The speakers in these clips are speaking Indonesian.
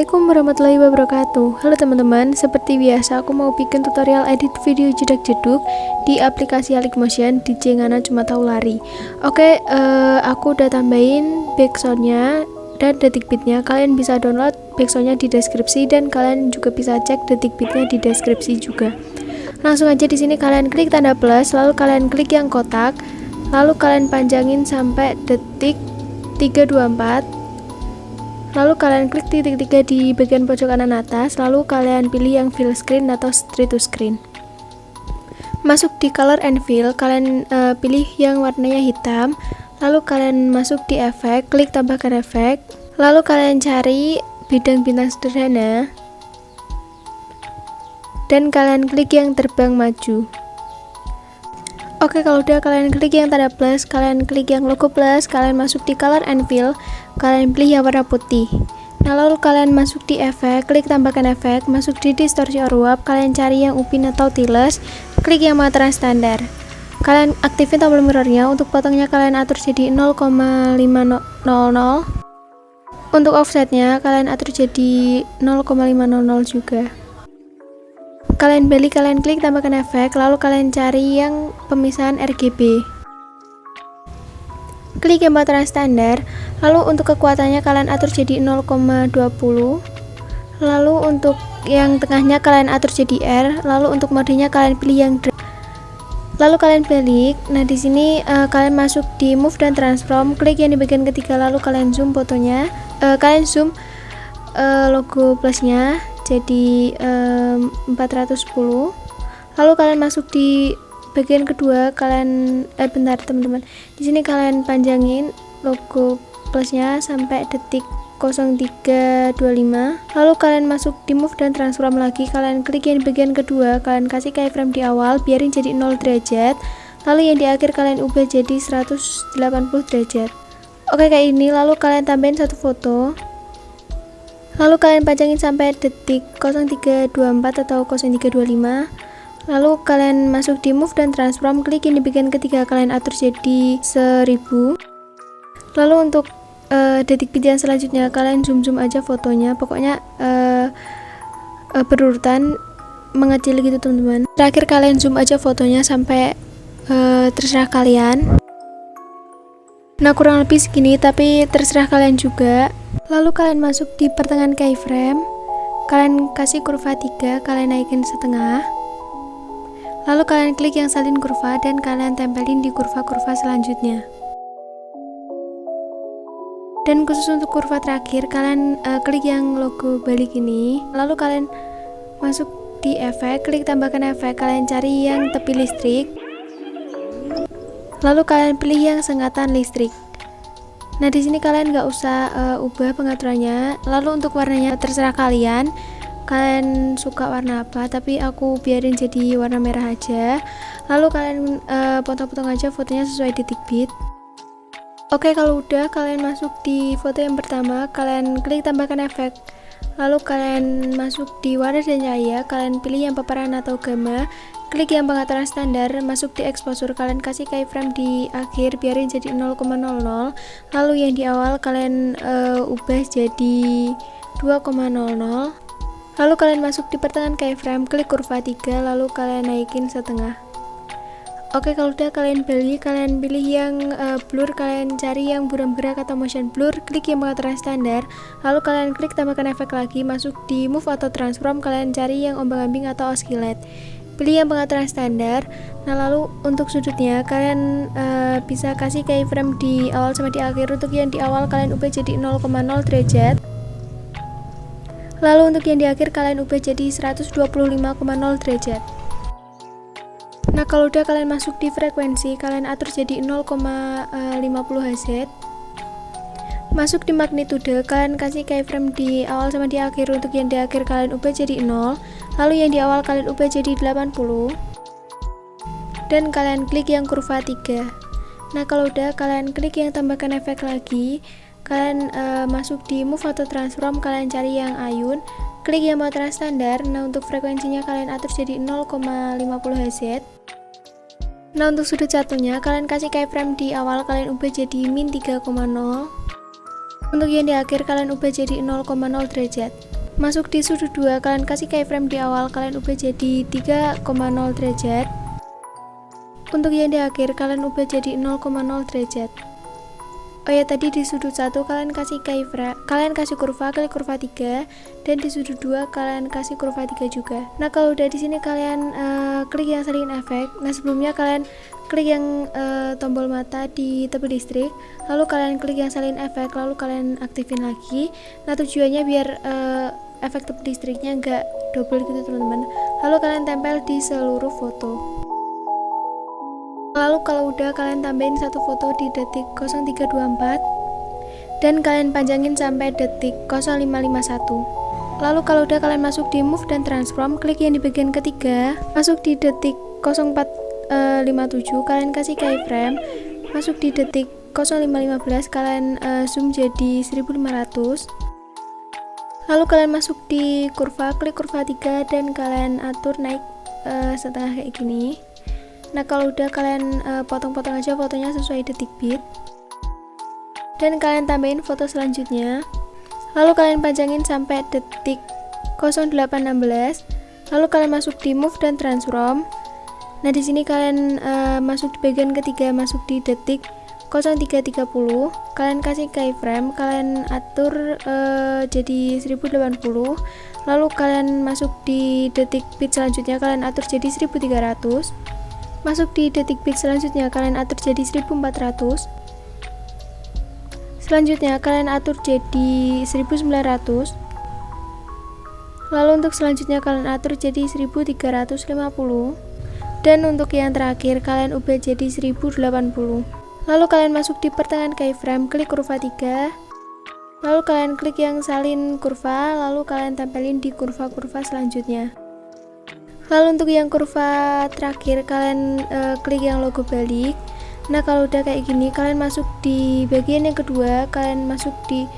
Assalamualaikum warahmatullahi wabarakatuh. Halo teman-teman, seperti biasa aku mau bikin tutorial edit video jedak-jeduk di aplikasi Alikmotion di Jengana Cuma Tahu Lari. Oke, aku udah tambahin backsoundnya dan detik beatnya. Kalian bisa download backsoundnya di deskripsi dan kalian juga bisa cek detik beatnya di deskripsi juga. Langsung aja di sini kalian klik tanda plus, lalu kalian klik yang kotak, lalu kalian panjangin sampai detik 324. Lalu kalian klik titik 3 di bagian pojok kanan atas, lalu kalian pilih yang fill screen atau straight to screen. Masuk di color and fill, kalian pilih yang warnanya hitam, lalu kalian masuk di efek, klik tambahkan efek, lalu kalian cari bidang bintang sederhana dan kalian klik yang terbang maju. Oke, kalau udah kalian klik yang tanda plus, kalian klik yang logo plus, kalian masuk di color and fill, kalian pilih yang warna putih. Nah, lalu kalian masuk di efek, klik tambahkan efek, masuk di distorsi or warp, kalian cari yang upin atau tiles, klik yang mengatakan standar. Kalian aktifin tombol mirrornya, untuk potongnya kalian atur jadi 0,500. Untuk offsetnya kalian atur jadi 0,500 juga. Kalian balik, kalian klik tambahkan efek, lalu kalian cari yang pemisahan RGB. Klik yang baterai standar, lalu untuk kekuatannya kalian atur jadi 0,20. Lalu untuk yang tengahnya kalian atur jadi R, lalu untuk modenya kalian pilih yang drag. Lalu kalian balik. Nah, di sini kalian masuk di move dan transform, klik yang di bagian ketiga, lalu kalian zoom fotonya. Kalian zoom logo plusnya jadi 410. Lalu kalian masuk di bagian kedua, kalian bentar teman-teman, di sini kalian panjangin logo plusnya sampai detik 0325. Lalu kalian masuk di move dan transform lagi, kalian klik yang di bagian kedua, kalian kasih keyframe di awal, biarin jadi 0 derajat, lalu yang di akhir kalian ubah jadi 180 derajat. Oke, kayak ini. Lalu kalian tambahin satu foto, lalu kalian panjangin sampai detik 0324 atau 0325. Lalu kalian masuk di move dan transform, klik yang di bagian ketiga, kalian atur jadi 1000. Lalu untuk detik beat yang selanjutnya kalian zoom aja fotonya, pokoknya berurutan mengecil gitu teman-teman. Terakhir kalian zoom aja fotonya sampai terserah kalian. Nah, kurang lebih segini, tapi terserah kalian juga. Lalu kalian masuk di pertengahan keyframe, kalian kasih kurva 3, kalian naikin setengah, lalu kalian klik yang salin kurva dan kalian tempelin di kurva-kurva selanjutnya. Dan khusus untuk kurva terakhir kalian klik yang logo balik ini, lalu kalian masuk di efek, klik tambahkan efek, kalian cari yang tepi listrik, lalu kalian pilih yang sengatan listrik. Nah, di sini kalian nggak usah ubah pengaturannya. Lalu untuk warnanya terserah kalian. Kalian suka warna apa? Tapi aku biarin jadi warna merah aja. Lalu kalian potong-potong aja fotonya sesuai detik beat. Oke, kalau udah kalian masuk di foto yang pertama, kalian klik tambahkan efek. Lalu kalian masuk di warna dan cahaya, kalian pilih yang paparan atau gamma. Klik yang pengaturan standar, masuk di exposure, kalian kasih keyframe di akhir, biarin jadi 0,00. Lalu yang di awal kalian ubah jadi 2,00. Lalu kalian masuk di pertengahan keyframe, klik kurva 3, lalu kalian naikin setengah. Oke, kalau udah kalian balik, kalian pilih yang blur, kalian cari yang buram gerak atau motion blur, klik yang pengaturan standar, lalu kalian klik tambahkan efek lagi, masuk di move atau transform, kalian cari yang ombang-ambing atau oscillate, pilih yang pengaturan standar. Nah, lalu untuk sudutnya kalian bisa kasih keyframe di awal sama di akhir. Untuk yang di awal kalian ubah jadi 0,0 derajat, lalu untuk yang di akhir kalian ubah jadi 125,0 derajat. Nah, kalau udah kalian masuk di frekuensi, kalian atur jadi 0,50 Hz. Masuk di magnitude, kalian kasih keyframe di awal sama di akhir. Untuk yang di akhir kalian ubah jadi 0, lalu yang di awal kalian ubah jadi 80, dan kalian klik yang kurva 3. Nah, kalau udah kalian klik yang tambahkan efek lagi, kalian masuk di move atau transform, kalian cari yang ayun, klik yang baterai standar. Nah, untuk frekuensinya kalian atur jadi 0,50 Hz. Nah, untuk sudut satunya kalian kasih keyframe di awal, kalian ubah jadi min 3,0. Untuk yang di akhir kalian ubah jadi 0,0 derajat. Masuk di sudut 2, kalian kasih keyframe di awal, kalian ubah jadi 3,0 derajat. Untuk yang di akhir kalian ubah jadi 0,0 derajat. Oh ya, tadi di sudut 1 kalian kasih keyframe, kalian kasih kurva, klik kurva 3, dan di sudut 2 kalian kasih kurva 3 juga. Nah, kalau udah di sini kalian klik yang salin efek. Nah, sebelumnya kalian klik yang tombol mata di tepi listrik, lalu kalian klik yang salin efek, lalu kalian aktifin lagi. Nah, tujuannya biar efek tepi listriknya nggak double gitu teman-teman. Lalu kalian tempel di seluruh foto. Lalu kalau udah kalian tambahin satu foto di detik 0324 dan kalian panjangin sampai detik 0551. Lalu kalau udah kalian masuk di move dan transform, klik yang di bagian ketiga, masuk di detik 0457, kalian kasih keyframe, masuk di detik 0515, kalian zoom jadi 1500. Lalu kalian masuk di kurva, klik kurva 3 dan kalian atur naik setengah kayak gini. Nah, kalau udah kalian potong-potong aja fotonya sesuai detik bit. Dan kalian tambahin foto selanjutnya. Lalu kalian panjangin sampai detik 0816. Lalu kalian masuk di move dan transform. Nah, di sini kalian masuk di bagian ketiga, masuk di detik 0330, kalian kasih keyframe, kalian atur jadi 1080. Lalu kalian masuk di detik bit selanjutnya, kalian atur jadi 1300. Masuk di detik bit selanjutnya, kalian atur jadi 1400. Selanjutnya kalian atur jadi 1900. Lalu untuk selanjutnya kalian atur jadi 1350. Dan untuk yang terakhir kalian ubah jadi 1080. Lalu kalian masuk di pertengahan keyframe, klik kurva 3. Lalu kalian klik yang salin kurva, lalu kalian tempelin di kurva-kurva selanjutnya. Lalu untuk yang kurva terakhir kalian klik yang logo balik. Nah, kalau udah kayak gini kalian masuk di bagian yang kedua, kalian masuk di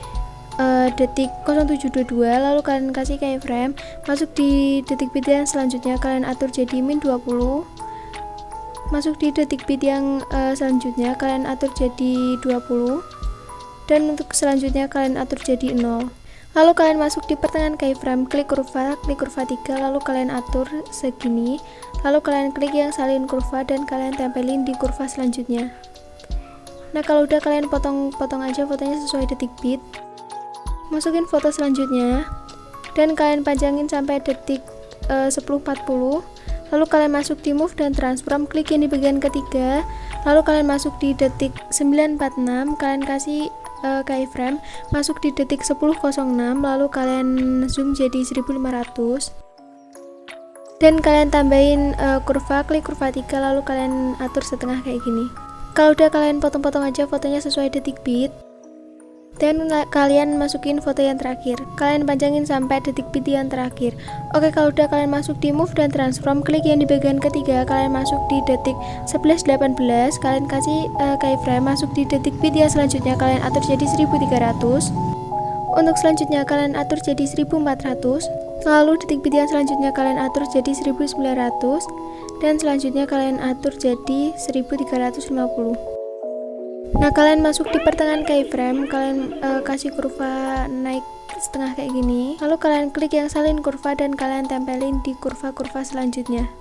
detik 0722, lalu kalian kasih keyframe, masuk di detik bit yang selanjutnya, kalian atur jadi min 20. Masuk di detik bit yang selanjutnya, kalian atur jadi 20. Dan untuk selanjutnya kalian atur jadi 0. Lalu kalian masuk di pertengahan keyframe, klik kurva 3, lalu kalian atur segini. Lalu kalian klik yang salin kurva dan kalian tempelin di kurva selanjutnya. Nah, kalau udah kalian potong aja fotonya sesuai detik bit. Masukin foto selanjutnya dan kalian panjangin sampai detik 1040. Lalu kalian masuk di move dan transform, klik yang di bagian ketiga. Lalu kalian masuk di detik 946, kalian kasih keyframe, masuk di detik 1006, lalu kalian zoom jadi 1500. Dan kalian tambahin kurva, klik kurva 3, lalu kalian atur setengah kayak gini. Kalau udah kalian potong-potong aja fotonya sesuai detik bit. Dan kalian masukin foto yang terakhir, kalian panjangin sampai detik bit yang terakhir. Oke, kalau udah kalian masuk di move dan transform, klik yang di bagian ketiga, kalian masuk di detik 1118, kalian kasih keyframe, masuk di detik bit yang selanjutnya, kalian atur jadi 1300. Untuk selanjutnya kalian atur jadi 1400. Lalu detik bit yang selanjutnya kalian atur jadi 1900. Dan selanjutnya kalian atur jadi 1350. Nah, kalian masuk di pertengahan keyframe, kalian kasih kurva naik setengah kayak gini. Lalu kalian klik yang salin kurva dan kalian tempelin di kurva-kurva selanjutnya.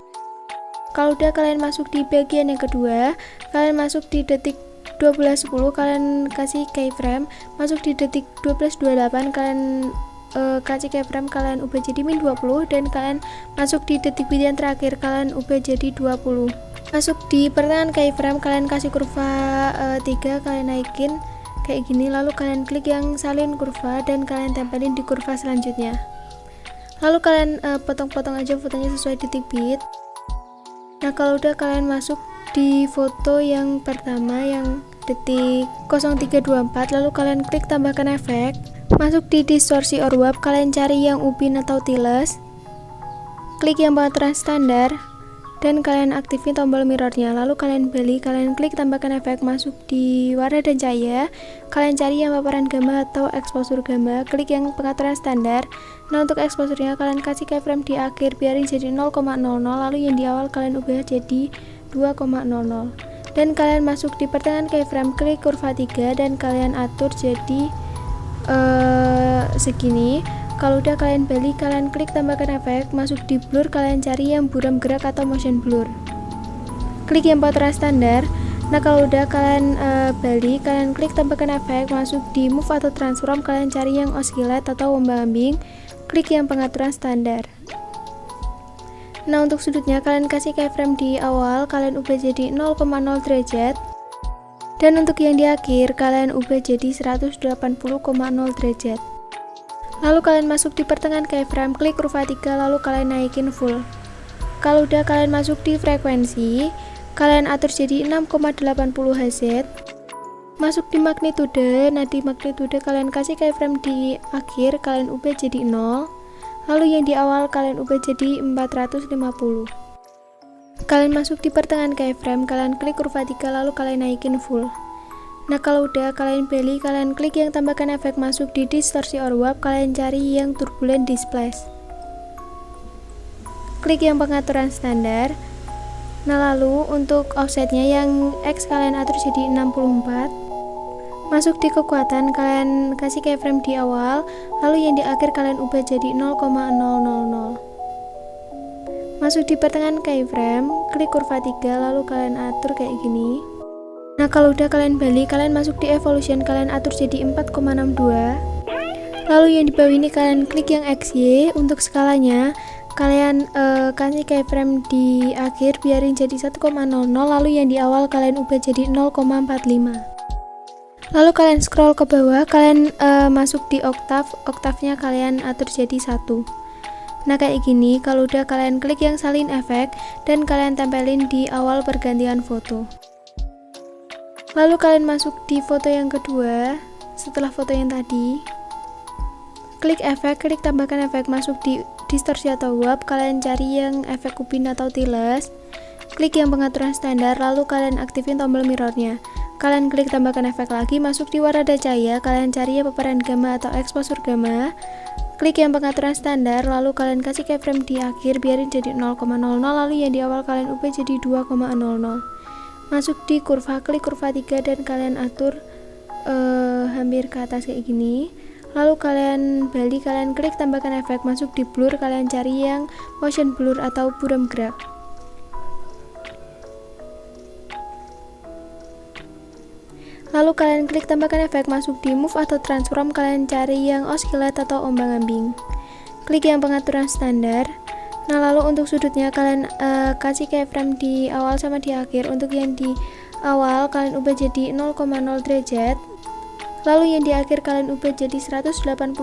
Kalau udah kalian masuk di bagian yang kedua, kalian masuk di detik 1210, kalian kasih keyframe, masuk di detik 1228, kalian kasih keyframe, kalian ubah jadi min 20, dan kalian masuk di detik bit yang terakhir, kalian ubah jadi 20. Masuk di pertengahan keyframe, kalian kasih kurva 3, kalian naikin kayak gini. Lalu kalian klik yang salin kurva dan kalian tempelin di kurva selanjutnya. Lalu kalian potong-potong aja fotonya sesuai detik bit. Nah, kalau udah kalian masuk di foto yang pertama yang detik 0324, lalu kalian klik tambahkan efek, masuk di distorsi or warp, kalian cari yang upin atau tiles, klik yang pengaturan standar dan kalian aktifin tombol mirrornya. Lalu kalian balik, kalian klik tambahkan efek, masuk di warna dan cahaya, kalian cari yang paparan gamma atau exposure gamma, klik yang pengaturan standar. Nah, untuk exposure-nya kalian kasih keyframe di akhir, biarin jadi 0,00, lalu yang di awal kalian ubah jadi 2,00. Dan kalian masuk di pertengahan keyframe, klik kurva 3 dan kalian atur jadi segini. Kalau udah kalian balik, kalian klik tambahkan efek, masuk di blur, kalian cari yang buram gerak atau motion blur. Klik yang pengaturan standar. Nah kalau udah kalian balik, kalian klik tambahkan efek, masuk di move atau transform, kalian cari yang oscillate atau ombang-ambing, klik yang pengaturan standar. Nah untuk sudutnya kalian kasih keyframe di awal, kalian ubah jadi 0,0 derajat. Dan untuk yang di akhir, kalian ubah jadi 180,0 derajat. Lalu kalian masuk di pertengahan keyframe, klik kurva 3, lalu kalian naikin full. Kalau udah kalian masuk di frekuensi, kalian atur jadi 6,80 Hz. Masuk di magnitude, nah di magnitude kalian kasih keyframe di akhir, kalian ubah jadi 0. Lalu yang di awal kalian ubah jadi 450. Kalian masuk di pertengahan keyframe, kalian klik kurva 3, lalu kalian naikin full. Nah kalau udah kalian balik, kalian klik yang tambahkan efek, masuk di distorsi or warp, kalian cari yang turbulent displace. Klik yang pengaturan standar. Nah lalu untuk offsetnya yang X kalian atur jadi 64. Masuk di kekuatan, kalian kasih keyframe di awal, lalu yang di akhir kalian ubah jadi 0,000. Masuk di pertengahan keyframe, klik kurva 3, lalu kalian atur kayak gini. Nah kalau udah kalian balik, kalian masuk di evolution, kalian atur jadi 4,62. Lalu yang di bawah ini kalian klik yang XY. Untuk skalanya kalian kasih keyframe di akhir, biarin jadi 1,00. Lalu yang di awal kalian ubah jadi 0,45. Lalu kalian scroll ke bawah, kalian masuk di oktavnya kalian atur jadi 1. Nah kayak gini. Kalau udah kalian klik yang salin efek dan kalian tempelin di awal pergantian foto. Lalu kalian masuk di foto yang kedua setelah foto yang tadi, klik efek, klik tambahkan efek, masuk di distorsi atau warp, kalian cari yang efek kupin atau tiles, klik yang pengaturan standar, lalu kalian aktifin tombol mirrornya. Kalian klik tambahkan efek lagi, masuk di warna cahaya, kalian cari yang paparan gamma atau exposure gamma, klik yang pengaturan standar, lalu kalian kasih keyframe di akhir, biarin jadi 0,00, lalu yang di awal kalian ubah jadi 2,00. Masuk di kurva, klik kurva 3 dan kalian atur hampir ke atas kayak gini. Lalu kalian balik, kalian klik tambahkan efek, masuk di blur, kalian cari yang motion blur atau buram gerak. Lalu kalian klik tambahkan efek, masuk di move atau transform, kalian cari yang oscillate atau ombang-ambing, klik yang pengaturan standar. Nah lalu untuk sudutnya kalian kasih keyframe di awal sama di akhir. Untuk yang di awal kalian ubah jadi 0,0 derajat, lalu yang di akhir kalian ubah jadi 180,0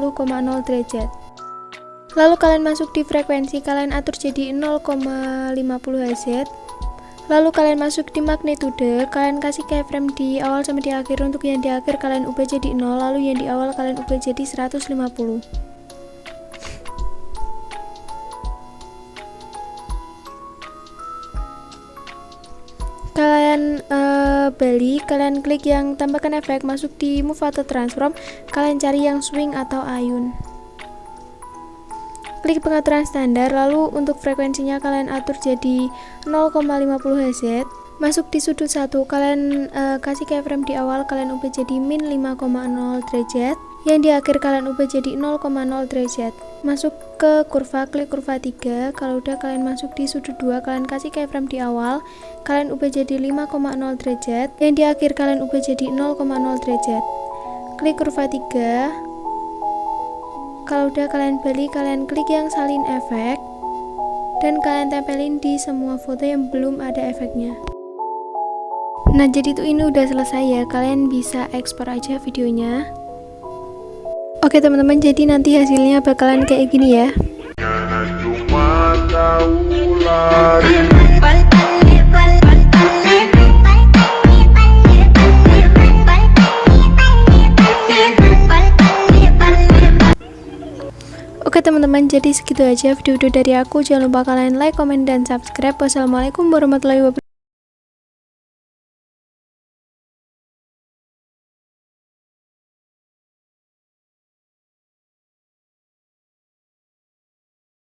derajat. Lalu kalian masuk di frekuensi, kalian atur jadi 0,50 Hz. Lalu kalian masuk di magnitude, kalian kasih keyframe di awal sama di akhir. Untuk yang di akhir kalian ubah jadi 0, lalu yang di awal kalian ubah jadi 150. Kalian balik, kalian klik yang tambahkan efek, masuk di move atau transform, kalian cari yang swing atau ayun, klik pengaturan standar. Lalu untuk frekuensinya kalian atur jadi 0,50 Hz. Masuk di sudut 1, kalian kasih keyframe di awal, kalian ubah jadi min 5,0 derajat, yang di akhir kalian ubah jadi 0,0 derajat. Masuk ke kurva, klik kurva 3. Kalau udah kalian masuk di sudut 2, kalian kasih keyframe di awal, kalian ubah jadi 5,0 derajat, yang di akhir kalian ubah jadi 0,0 derajat. Klik kurva 3. Kalau udah kalian balik, kalian klik yang salin efek dan kalian tempelin di semua foto yang belum ada efeknya. Nah jadi itu ini udah selesai ya, kalian bisa ekspor aja videonya. Oke teman-teman, jadi nanti hasilnya bakalan kayak gini ya. Oke teman-teman, jadi segitu aja video-video dari aku. Jangan lupa kalian like, komen, dan subscribe. Wassalamualaikum warahmatullahi wabarakatuh.